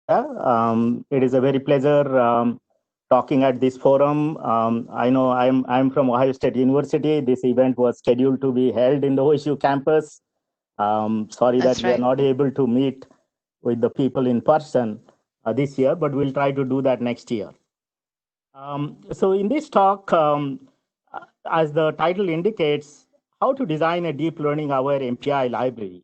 It is a very pleasure talking at this forum. I know I'm from Ohio State University. This event was scheduled to be held in the OSU campus. Sorry that That's we are right. not able to meet with the people in person this year, but we'll try to do that next year. So in this talk, as the title indicates, how to design a deep learning aware MPI library.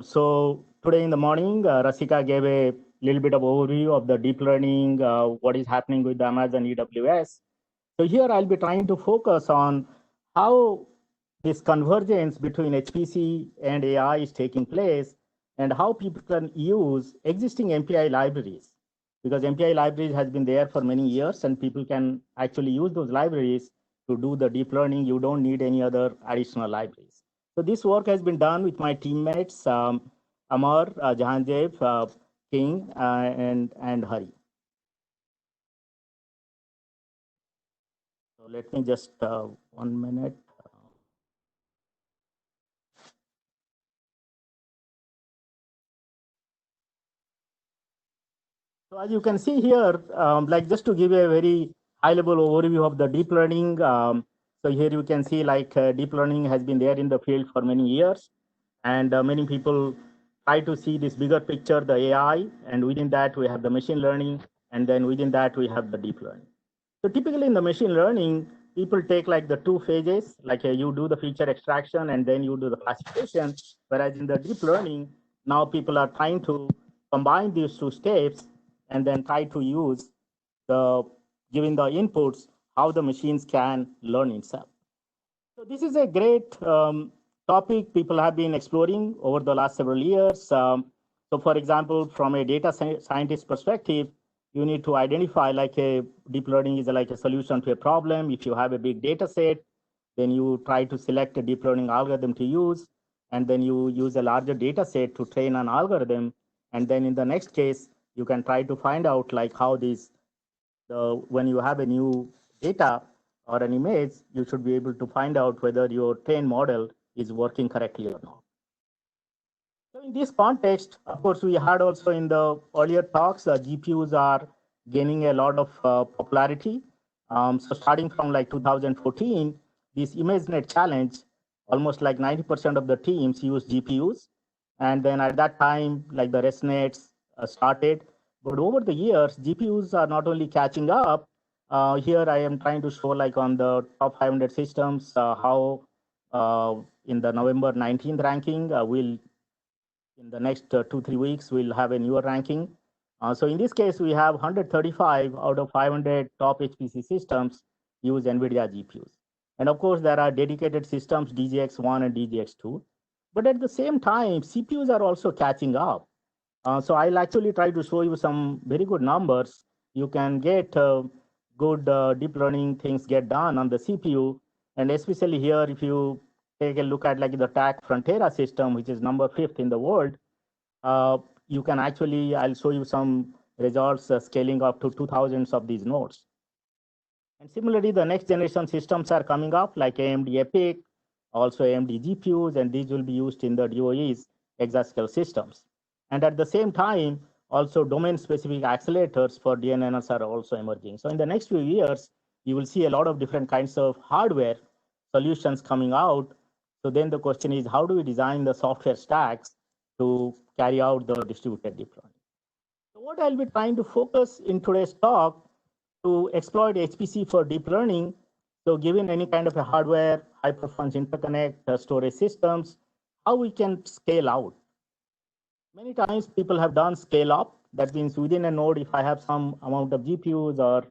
So today in the morning, Rasika gave a little bit of overview of the deep learning, what is happening with Amazon EWS. So here I'll be trying to focus on how this convergence between HPC and AI is taking place and how people can use existing MPI libraries. Because MPI libraries has been there for many years and people can actually use those libraries to do the deep learning. You don't need any other additional libraries. So this work has been done with my teammates, Amar, Jahanjeev, King, and Hari. So let me just 1 minute. So as you can see here, like just to give you a very high level overview of the deep learning. So here you can see like deep learning has been there in the field for many years. And many people try to see this bigger picture, the AI, and within that we have the machine learning, and then within that we have the deep learning. So typically in the machine learning, people take like the two phases, like you do the feature extraction and then you do the classification. Whereas in the deep learning, now people are trying to combine these two steps and then try to use the giving the inputs how the machines can learn itself. So this is a great topic people have been exploring over the last several years. So for example, from a data scientist perspective, you need to identify like a deep learning is like a solution to a problem. If you have a big data set, then you try to select a deep learning algorithm to use, and then you use a larger data set to train an algorithm. And then in the next case, you can try to find out like how these when you have a new data or an image, you should be able to find out whether your trained model is working correctly or not. So in this context, of course, we had also in the earlier talks, GPUs are gaining a lot of popularity. So starting from like 2014, this ImageNet challenge, almost like 90% of the teams use GPUs. And then at that time, like the ResNets started. But over the years, GPUs are not only catching up. Here I am trying to show like on the top 500 systems, how in the November 19th ranking, we'll in the next 2-3 weeks, we'll have a newer ranking. So in this case, we have 135 out of 500 top HPC systems use NVIDIA GPUs. And of course, there are dedicated systems, DGX1 and DGX2. But at the same time, CPUs are also catching up. So I'll actually try to show you some very good numbers. You can get good deep learning things get done on the CPU. And especially here, if you take a look at like the TAC Frontera system, which is number 5th in the world, uh, you can actually, I'll show you some results scaling up to 2000s of these nodes. And similarly, the next generation systems are coming up like AMD EPYC, also AMD GPUs, and these will be used in the DOE's exascale systems. And at the same time, also domain-specific accelerators for DNNs are also emerging. So in the next few years, you will see a lot of different kinds of hardware solutions coming out. So then the question is, how do we design the software stacks to carry out the distributed deployment? So what I'll be trying to focus in today's talk to exploit HPC for deep learning. So given any kind of a hardware, high performance interconnect, storage systems, how we can scale out. Many times people have done scale up. That means within a node, if I have some amount of GPUs or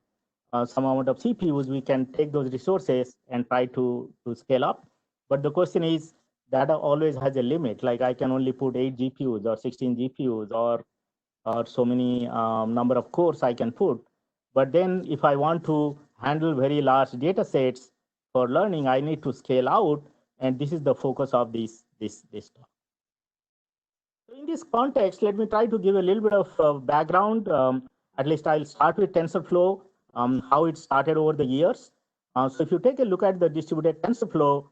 some amount of CPUs, we can take those resources and try to scale up. But the question is, data always has a limit. Like I can only put 8 GPUs or 16 GPUs or so many number of cores I can put. But then if I want to handle very large data sets for learning, I need to scale out. And this is the focus of this talk. So in this context, let me try to give a little bit of background. At least I'll start with TensorFlow, how it started over the years. So if you take a look at the distributed TensorFlow,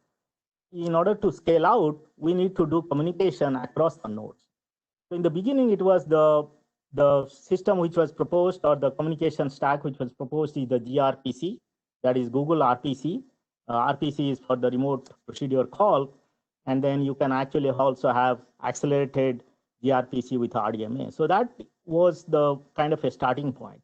in order to scale out, we need to do communication across the nodes. So in the beginning, it was the the system which was proposed, or the communication stack which was proposed, is the gRPC, that is Google RPC. RPC is for the remote procedure call. And then you can actually also have accelerated gRPC with RDMA. So that was the kind of a starting point.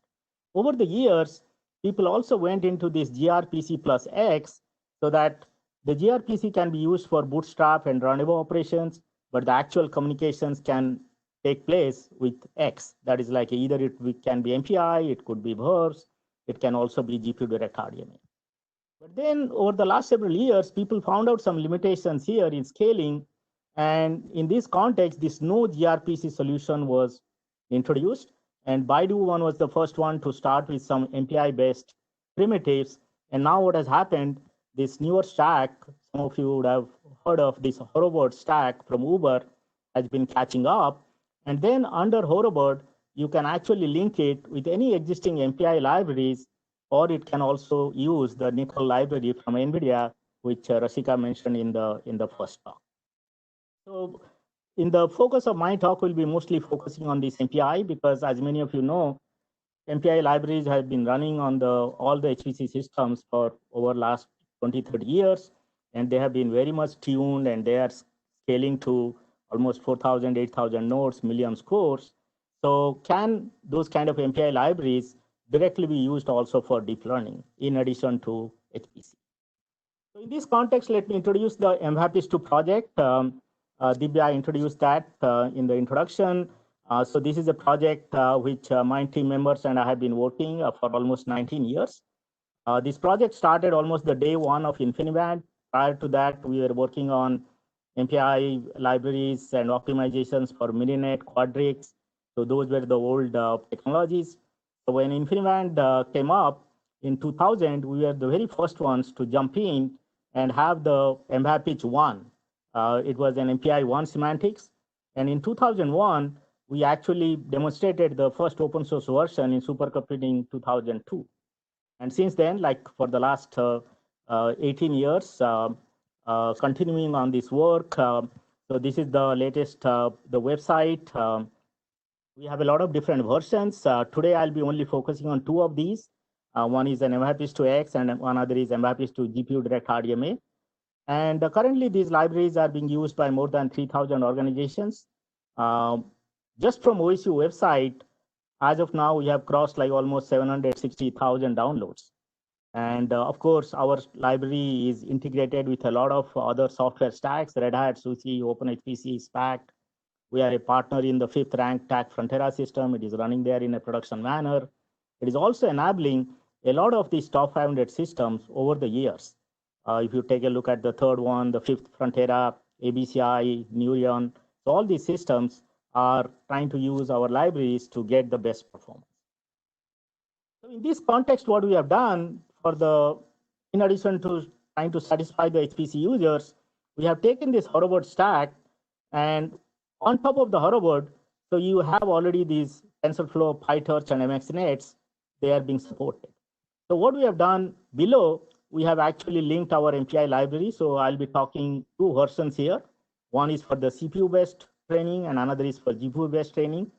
Over the years, people also went into this gRPC plus X, so that the gRPC can be used for bootstrap and rendezvous operations, but the actual communications can take place with X. That is like either it can be MPI, it could be verbs, it can also be GPU direct RDMA. But then over the last several years, people found out some limitations here in scaling. And in this context, this no gRPC solution was introduced. And Baidu one was the first one to start with some MPI-based primitives. And now what has happened, this newer stack, some of you would have heard of this Horobird stack from Uber, has been catching up. And then under Horobird, you can actually link it with any existing MPI libraries, or it can also use the Nickel library from NVIDIA, which Rasika mentioned in the first talk. So in the focus of my talk will be mostly focusing on this MPI, because as many of you know, MPI libraries have been running on all the HPC systems for over last 20, 30 years, and they have been very much tuned, and they are scaling to almost 4,000, 8,000 nodes, millions cores. So can those kind of MPI libraries directly be used also for deep learning in addition to HPC? So in this context, let me introduce the MHAPIS2 project. Divya introduced that in the introduction. So this is a project which my team members and I have been working for almost 19 years. This project started almost the day one of InfiniBand. Prior to that, we were working on MPI libraries and optimizations for Mininet, Quadrix. So those were the old technologies. So when InfiniBand came up in 2000, we were the very first ones to jump in and have the MHAPIS 1. It was an MPI 1 semantics. And in 2001, we actually demonstrated the first open source version in Supercomputing 2002. And since then, like for the last 18 years, continuing on this work. So this is the latest, the website. We have a lot of different versions. Today, I'll be only focusing on two of these. One is an MHAPIS2X, and one other is MHAPIS2 GPU direct RDMA. And currently, these libraries are being used by more than 3,000 organizations. Just from OSU website, as of now, we have crossed like almost 760,000 downloads. And of course, our library is integrated with a lot of other software stacks, Red Hat, SUSE, OpenHPC, SPAC. We are a partner in the 5th ranked TAC Frontera system. It is running there in a production manner. It is also enabling a lot of these top 500 systems over the years. If you take a look at the third one, the 5th Frontera, ABCI, Neurion, so all these systems are trying to use our libraries to get the best performance. So in this context, what we have done in addition to trying to satisfy the HPC users, we have taken this Horobird stack, and on top of the Horobird, so you have already these TensorFlow, PyTorch, and MXNets, they are being supported. So what we have done below, we have actually linked our MPI library. So I'll be talking two versions here. One is for the CPU-based training, and another is for GPU-based training.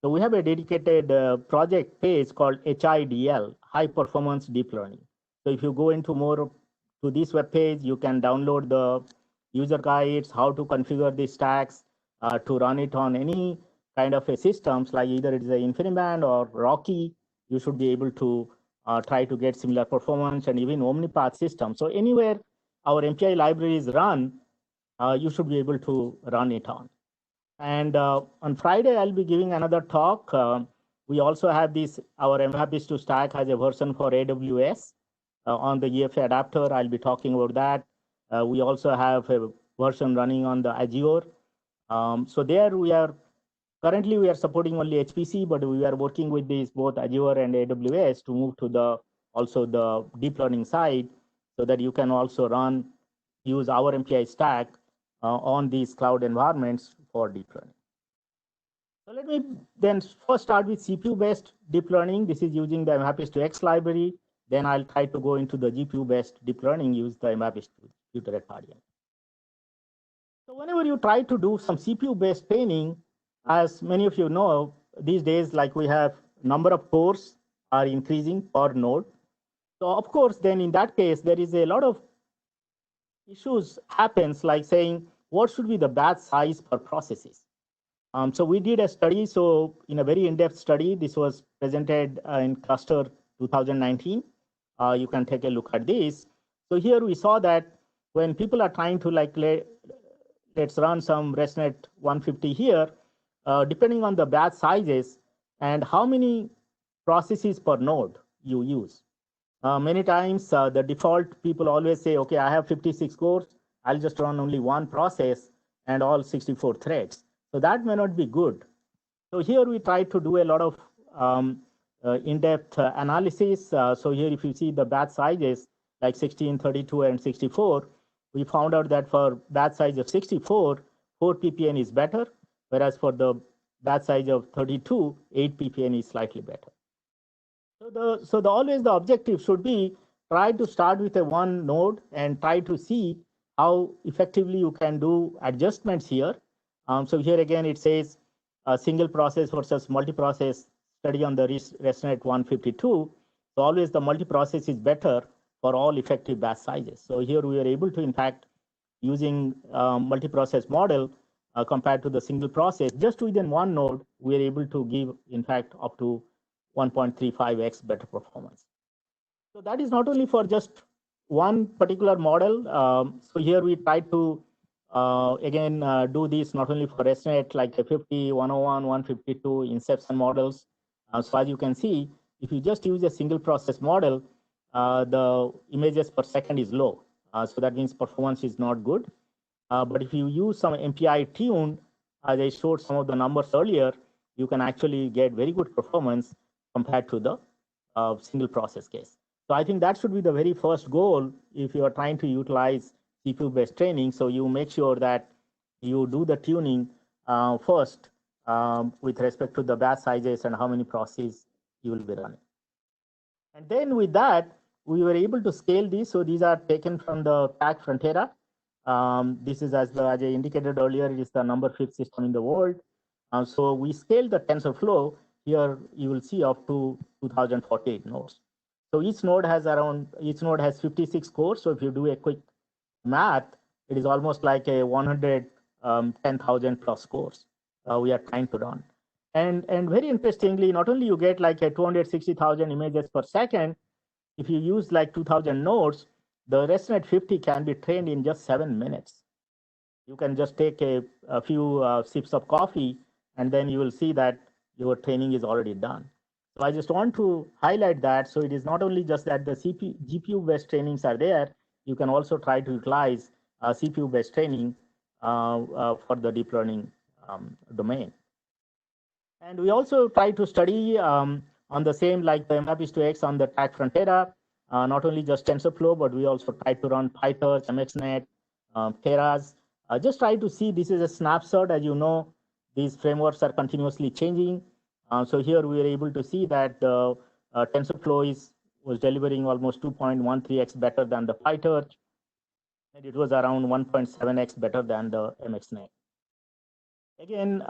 So we have a dedicated project page called HIDL, High Performance Deep Learning. So if you go into more to this web page, you can download the user guides, how to configure the stacks to run it on any kind of a systems, like either it is an InfiniBand or Rocky. You should be able to try to get similar performance, and even OmniPath system. So anywhere our MPI libraries run, you should be able to run it on. And on Friday, I'll be giving another talk. We also have our MHAPIS2 stack has a version for AWS on the EFA adapter. I'll be talking about that. We also have a version running on the Azure. So there currently we are supporting only HPC, but we are working with these both Azure and AWS to move to also the deep learning side, so that you can also use our MPI stack on these cloud environments for deep learning. So let me then first start with CPU-based deep learning. This is using the MHAPIS2X library. Then I'll try to go into the GPU-based deep learning, use the MHAPIS2 direct RDMA. So whenever you try to do some CPU-based training, as many of you know, these days, like we have number of cores are increasing per node. So of course, then in that case, there is a lot of issues happens, like saying what should be the batch size per processes. So we did a study. So in a very in-depth study, this was presented in Cluster 2019. You can take a look at this. So here we saw that when people are trying to like let's run some ResNet 150 here, depending on the batch sizes and how many processes per node you use. Many times the default people always say, okay, I have 56 cores, I'll just run only one process and all 64 threads. So that may not be good. So here we try to do a lot of in-depth analysis. So here if you see the batch sizes like 16, 32, and 64, we found out that for batch size of 64, 4 ppn is better, whereas for the batch size of 32, 8 ppn is slightly better. So always the objective should be try to start with a one node and try to see how effectively you can do adjustments here. So here again, it says a single process versus multi-process study on the ResNet 152. So always the multi-process is better for all effective batch sizes. So here we are able to, in fact, using multi-process model compared to the single process, just within one node, we are able to give, in fact, up to 1.35x better performance. So that is not only for just one particular model. So here we try to, again, do this not only for ResNet, like a 50, 101, 152 inception models. So as you can see, if you just use a single process model, the images per second is low. So that means performance is not good. But if you use some MPI tuned, as I showed some of the numbers earlier, you can actually get very good performance compared to the single process case. So I think that should be the very first goal if you are trying to utilize CPU-based training. So you make sure that you do the tuning first with respect to the batch sizes and how many processes you will be running. And then with that, we were able to scale these. So these are taken from the TAG Frontera. This is, as I indicated earlier, it is the number 5th system in the world. So we scaled the TensorFlow. Here you will see up to 2048 nodes. So each node has 56 cores. So if you do a quick math, it is almost like a 110,000 plus cores we are trying to run. And very interestingly, not only you get like a 260,000 images per second, if you use like 2,000 nodes, the ResNet 50 can be trained in just 7 minutes. You can just take a few sips of coffee, and then you will see that your training is already done. So I just want to highlight that. So it is not only just that the GPU-based trainings are there, you can also try to utilize CPU-based training for the deep learning domain. And we also try to study on the same, like the MRAP/X on the TAG Frontera, not only just TensorFlow, but we also try to run PyTorch, MXNet, Keras. Just try to see, this is a snapshot. As you know, these frameworks are continuously changing. So here we are able to see that the TensorFlow was delivering almost 2.13x better than the PyTorch, and it was around 1.7x better than the MXNet. Again,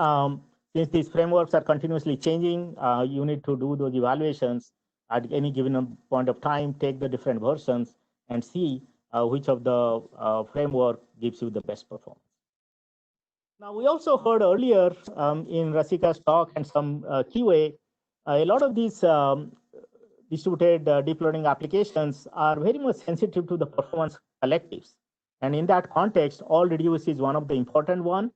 since these frameworks are continuously changing, you need to do those evaluations at any given point of time, take the different versions and see which of the framework gives you the best performance. Now, we also heard earlier in Rasika's talk and some QA, a lot of these distributed deep learning applications are very much sensitive to the performance collectives. And in that context, all-reduce is one of the important one,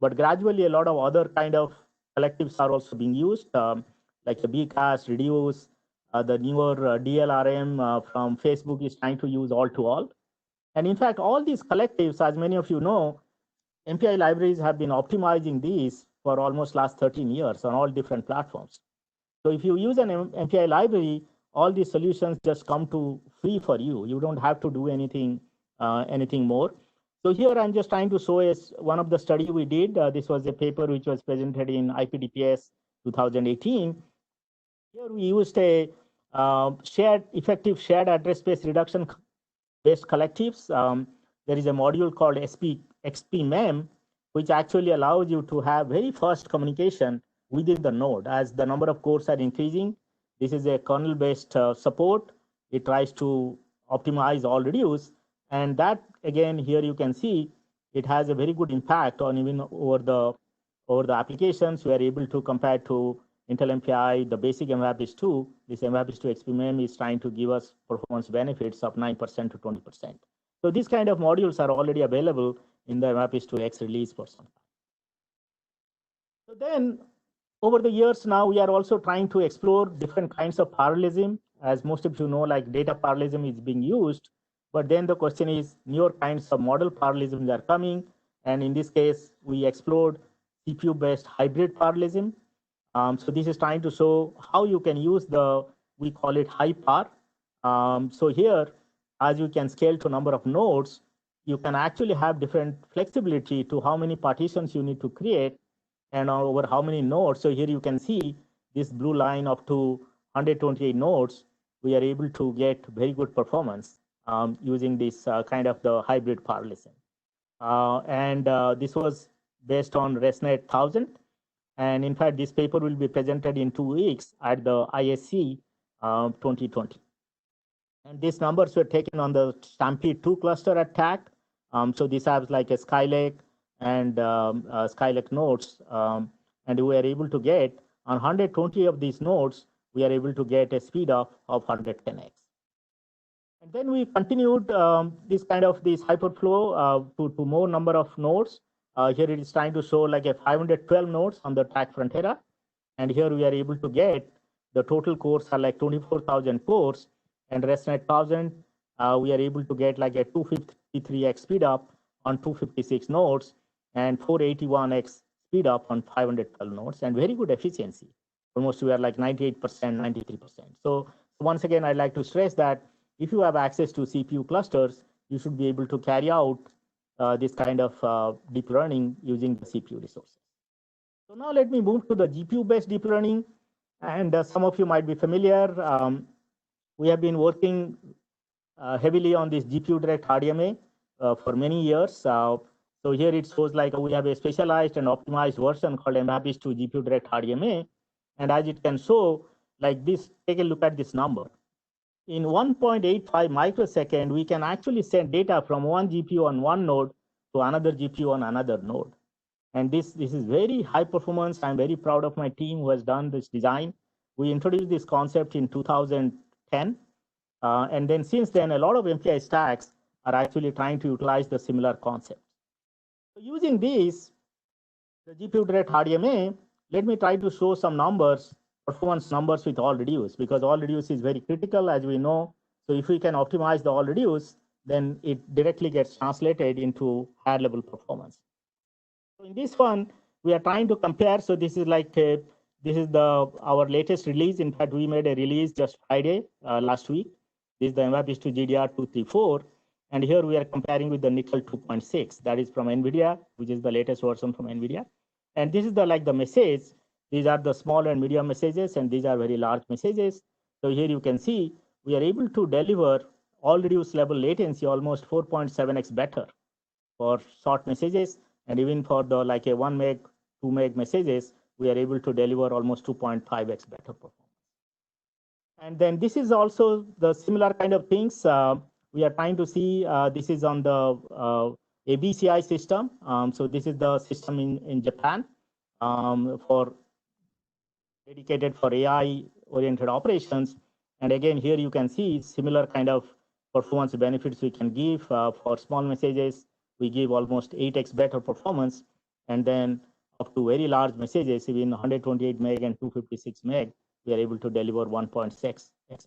but gradually a lot of other kind of collectives are also being used, like the BCAS, reduce, the newer DLRM from Facebook is trying to use all-to-all. And in fact, all these collectives, as many of you know, MPI libraries have been optimizing these for almost last 13 years on all different platforms. So if you use an MPI library, all these solutions just come to free for you. You don't have to do anything more. So here I'm just trying to show one of the study we did. This was a paper which was presented in IPDPS 2018. Here we used a effective shared address space reduction based collectives. There is a module called XPMEM, which actually allows you to have very fast communication within the node. As the number of cores are increasing, this is a kernel-based support. It tries to optimize all reduce, and that again here you can see it has a very good impact on even over the applications. We are able to compare to Intel MPI, the basic MVAPIS 2. This MVAPIS 2 XPMM is trying to give us performance benefits of 9% to 20%. So these kind of modules are already available in the MVAPIS 2 X release for some time. So then over the years now, we are also trying to explore different kinds of parallelism. As most of you know, like data parallelism is being used, but then the question is newer kinds of model parallelisms are coming. And in this case, we explored CPU-based hybrid parallelism. So this is trying to show how you can use we call it high par. So here, as you can scale to number of nodes, you can actually have different flexibility to how many partitions you need to create and over how many nodes. So here you can see this blue line up to 128 nodes, we are able to get very good performance using this kind of the hybrid parallelism. This was based on ResNet 1000. And in fact, this paper will be presented in 2 weeks at the ISC 2020. And these numbers were taken on the Stampede 2 cluster at TAC. So this has like a Skylake and Skylake nodes. And we were able to get on 120 of these nodes, we are able to get a speed of 110x. And then we continued this hyperflow to more number of nodes. Here it is trying to show like a 512 nodes on the TAC Frontera. And here we are able to get the total cores are like 24,000 cores, and ResNet 1000, we are able to get like a 253x speed up on 256 nodes and 481x speed up on 512 nodes, and very good efficiency. Almost we are like 98%, 93%. So once again, I'd like to stress that if you have access to CPU clusters, you should be able to carry out this kind of deep learning using the CPU resources. So now let me move to the GPU-based deep learning. And some of you might be familiar. We have been working heavily on this GPU direct RDMA for many years. So here it shows like we have a specialized and optimized version called MVAPIS 2 GPU direct RDMA. And as it can show, like this, take a look at this number. In 1.85 microsecond, we can actually send data from one GPU on one node to another GPU on another node. And this is very high performance. I'm very proud of my team who has done this design. We introduced this concept in 2010. And then since then, a lot of MPI stacks are actually trying to utilize the similar concept. So using these, the GPU direct RDMA, let me try to show some numbers, performance numbers with all reduce, because all reduce is very critical, as we know. So if we can optimize the all reduce, then it directly gets translated into higher level performance. So in this one, we are trying to compare. So this is like our latest release. In fact, we made a release just Friday last week. This is the MVAPIS 2 GDR234. And here we are comparing with the Nickel 2.6. That is from NVIDIA, which is the latest version from NVIDIA. And this is the message. These are the small and medium messages, and these are very large messages. So here you can see we are able to deliver all reduced level latency almost 4.7x better for short messages. And even for the a 1 meg, 2 meg messages, we are able to deliver almost 2.5x better performance. And then this is also the similar kind of things. We are trying to see, this is on the ABCI system. So this is the system in Japan dedicated for AI-oriented operations. And again, here you can see similar kind of performance benefits we can give for small messages. We give almost 8x better performance, and then up to very large messages, even 128 meg and 256 meg, we are able to deliver 1.6x better.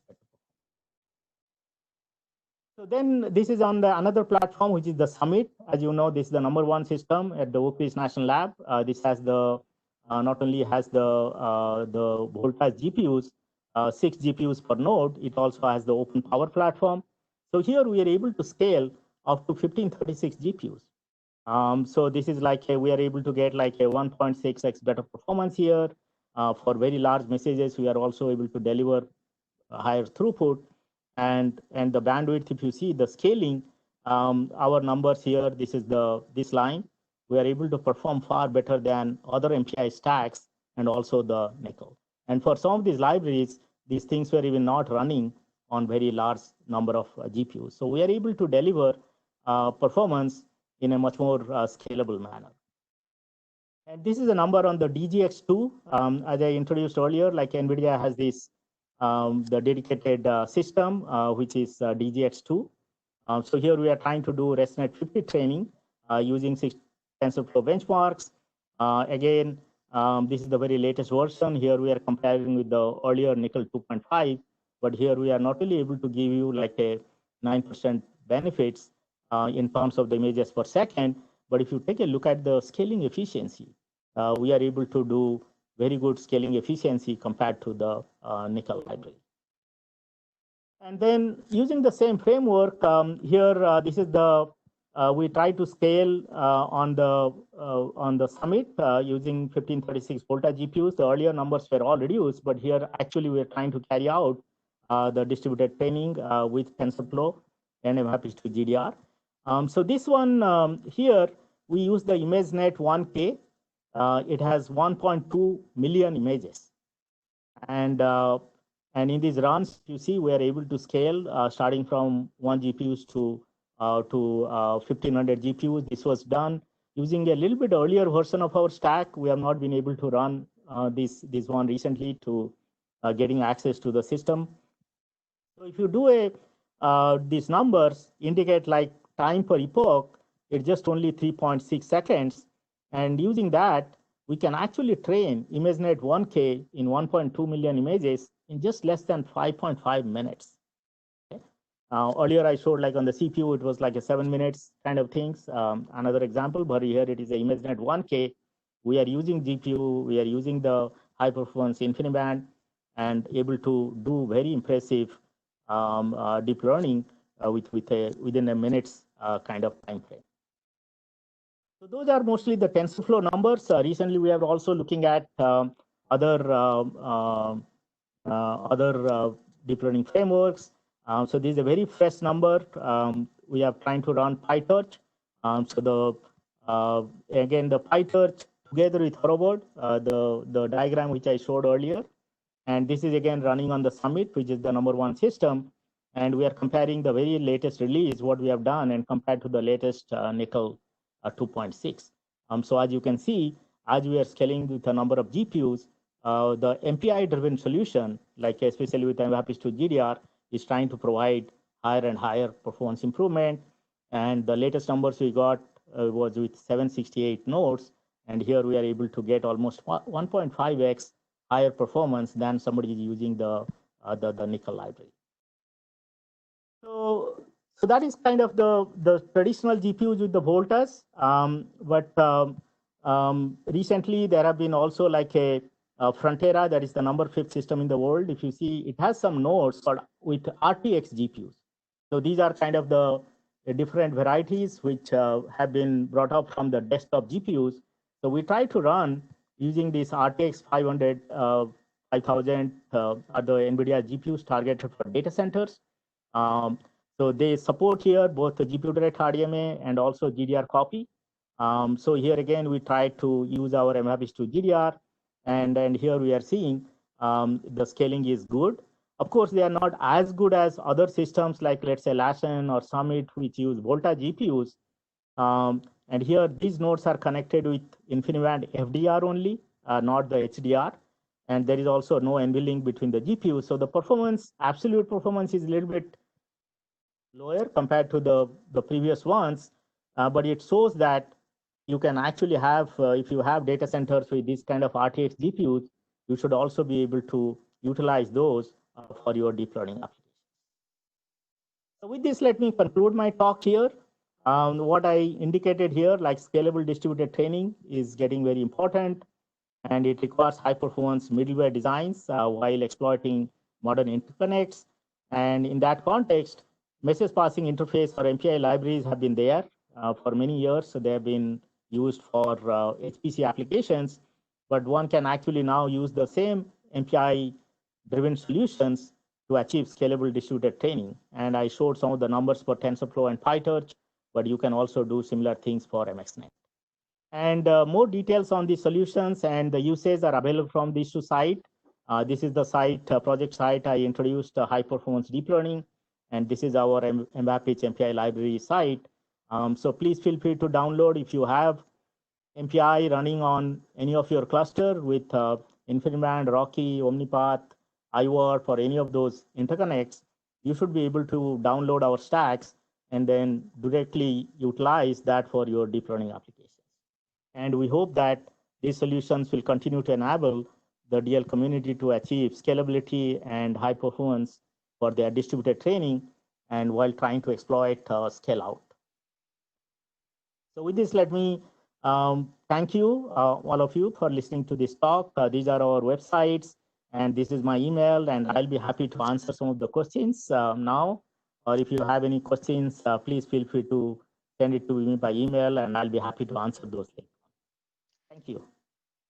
So then this is on another platform, which is the Summit. As you know, this is the #1 system at the Oak Ridge National Lab. This has not only has the Voltage GPUs, 6 GPUs per node, it also has the open power platform. So here we are able to scale up to 1536 GPUs. So this is we are able to get a 1.6x better performance here. For very large messages, we are also able to deliver higher throughput. And the bandwidth, if you see the scaling, our numbers here, this is this line. We are able to perform far better than other MPI stacks and also the nickel. And for some of these libraries, these things were even not running on very large number of GPUs. So we are able to deliver performance in a much more scalable manner. And this is a number on the DGX2. As I introduced earlier, like NVIDIA has this, the dedicated system, which is DGX2. So here we are trying to do ResNet 50 training using 6 TensorFlow benchmarks. Again, this is the very latest version. Here we are comparing with the earlier Nickel 2.5, but here we are not only able to give you like a 9% benefits in terms of the images per second, but if you take a look at the scaling efficiency, we are able to do very good scaling efficiency compared to the Nickel library. And then using the same framework, here this is the we try to scale on the Summit using 1536 Volta GPUs. The earlier numbers were all reduced, but here actually we're trying to carry out the distributed training with TensorFlow and MHAPPY2 GDR. So this one here, we use the ImageNet 1K. It has 1.2 million images. And in these runs, you see, we are able to scale starting from 1 GPUs to 1,500 GPUs. This was done using a little bit earlier version of our stack. We have not been able to run this one recently to getting access to the system. So if you do these numbers indicate like time per epoch, it's just only 3.6 seconds. And using that, we can actually train ImageNet 1K in 1.2 million images in just less than 5.5 minutes. Okay? Earlier I showed like on the CPU, it was like a 7 minutes kind of things. Another example, but here it is a ImageNet 1K. We are using GPU, we are using the high performance InfiniBand and able to do very impressive deep learning within a minute's kind of time frame. So those are mostly the TensorFlow numbers. Recently, we are also looking at other deep learning frameworks. So this is a very fresh number. We are trying to run PyTorch. So again, the PyTorch together with Horobot, the diagram which I showed earlier. And this is again running on the Summit, which is the #1 system. And we are comparing the very latest release, what we have done, and compared to the latest Nickel 2.6. So as you can see, as we are scaling with a number of GPUs, the MPI-driven solution, like especially with MHAPPY2 GDR, is trying to provide higher and higher performance improvement. And the latest numbers we got was with 768 nodes. And here we are able to get almost 1.5x higher performance than somebody using the Nickel library. So that is kind of the traditional GPUs with the Voltas. Recently there have been also like a Frontera, that is the #5 system in the world. If you see, it has some nodes with RTX GPUs. So these are kind of the different varieties which have been brought up from the desktop GPUs. So we try to run using these RTX 500, 5000 are the NVIDIA GPUs targeted for data centers. So they support here both the GPU direct RDMA and also GDR copy. So here again, we try to use our MHAPPY2 GDR. And here we are seeing the scaling is good. Of course, they are not as good as other systems like, let's say, Lassen or Summit, which use Volta GPUs. And here, these nodes are connected with InfiniBand FDR only, not the HDR. And there is also no NVLink between the GPUs. So the performance, absolute performance is a little bit lower compared to the previous ones. But it shows that you can actually have, if you have data centers with this kind of RTX GPUs, you should also be able to utilize those for your deep learning applications. So with this, let me conclude my talk here. What I indicated here, like scalable distributed training is getting very important, and it requires high performance middleware designs while exploiting modern interconnects. And in that context, message passing interface or MPI libraries have been there for many years. So they have been used for HPC applications, but one can actually now use the same MPI-driven solutions to achieve scalable distributed training. And I showed some of the numbers for TensorFlow and PyTorch, but you can also do similar things for MXNet. And more details on the solutions and the uses are available from these two sites. This is the site, project site I introduced, high performance deep learning. And this is our MPI MPI library site. So please feel free to download if you have MPI running on any of your cluster with InfiniBand, Rocky, Omnipath, iWork, or any of those interconnects. You should be able to download our stacks and then directly utilize that for your deep learning applications. And we hope that these solutions will continue to enable the DL community to achieve scalability and high performance for their distributed training, and while trying to exploit scale out. So with this, let me thank you, all of you, for listening to this talk. These are our websites, and this is my email, and I'll be happy to answer some of the questions now. Or if you have any questions, please feel free to send it to me by email, and I'll be happy to answer those later. Thank you.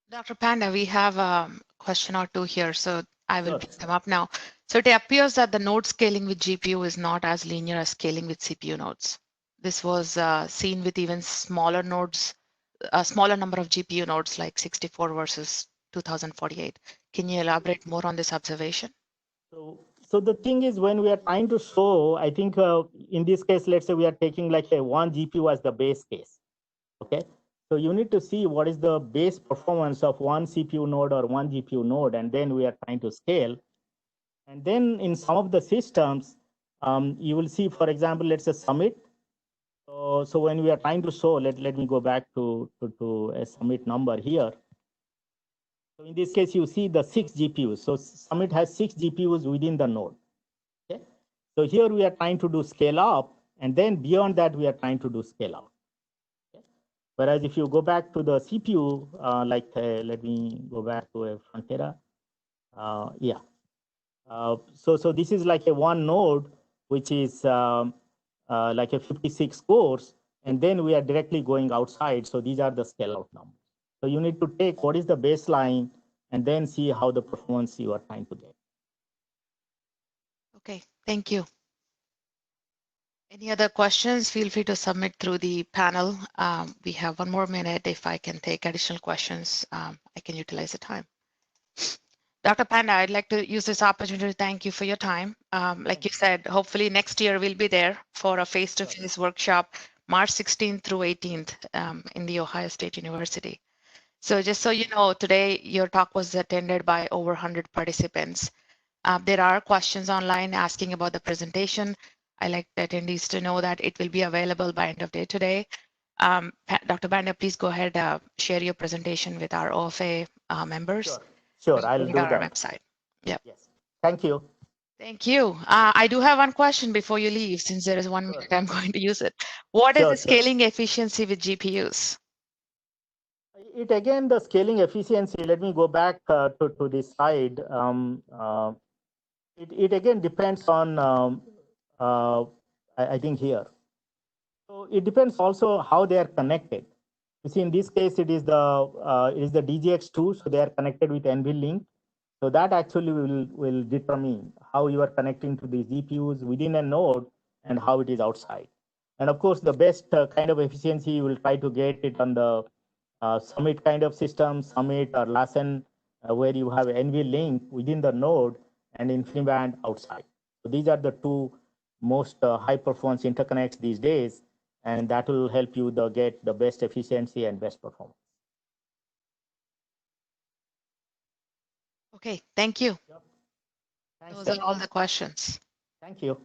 Dr. Panda, we have a question or two here, so I will pick them up now. So it appears that the node scaling with GPU is not as linear as scaling with CPU nodes. This was seen with even smaller nodes, a smaller number of GPU nodes like 64 versus 2048. Can you elaborate more on this observation? So the thing is, when we are trying to show, I think in this case, let's say we are taking like a one GPU as the base case. Okay. So you need to see what is the base performance of one CPU node or one GPU node, and then we are trying to scale. And then in some of the systems, you will see, for example, let's say Summit. So when we are trying to show, let me go back to a Summit number here. So in this case, you see the 6 GPUs. So Summit has 6 GPUs within the node. Okay. So here we are trying to do scale up, and then beyond that, we are trying to do scale out. Whereas if you go back to the CPU, let me go back to a Frontera. Yeah. So this is like a one node, which is like a 56 cores, and then we are directly going outside. So these are the scale out numbers. So you need to take what is the baseline and then see how the performance you are trying to get. Okay, thank you. Any other questions? Feel free to submit through the panel. We have 1 more minute. If I can take additional questions, I can utilize the time. Dr. Panda, I'd like to use this opportunity to thank you for your time. Like you said, hopefully next year we'll be there for a face-to-face workshop, March 16th through 18th in the Ohio State University. So just so you know, today your talk was attended by over 100 participants. There are questions online asking about the presentation. I like the attendees to know that it will be available by end of day today. Dr. Panda, please go ahead, share your presentation with our OFA members. Sure, I'll do that. Our website. Yep. Yes. Thank you. Thank you. I do have one question before you leave, since there is 1 minute, I'm going to use it. What is the scaling efficiency with GPUs? It again, the scaling efficiency, let me go back to this slide. It again depends on, I think here. So it depends also how they are connected. You see, in this case, it is the DGX2, so they are connected with NVLink. So that actually will determine how you are connecting to the GPUs within a node and how it is outside. And of course, the best kind of efficiency you will try to get it on the Summit kind of system, Summit or Lassen, where you have NVLink within the node and InfiniBand outside. So these are the two most high performance interconnects these days, and that will help you get the best efficiency and best performance. Okay, thank you. Yep. Thanks, Those are all the questions. Thank you.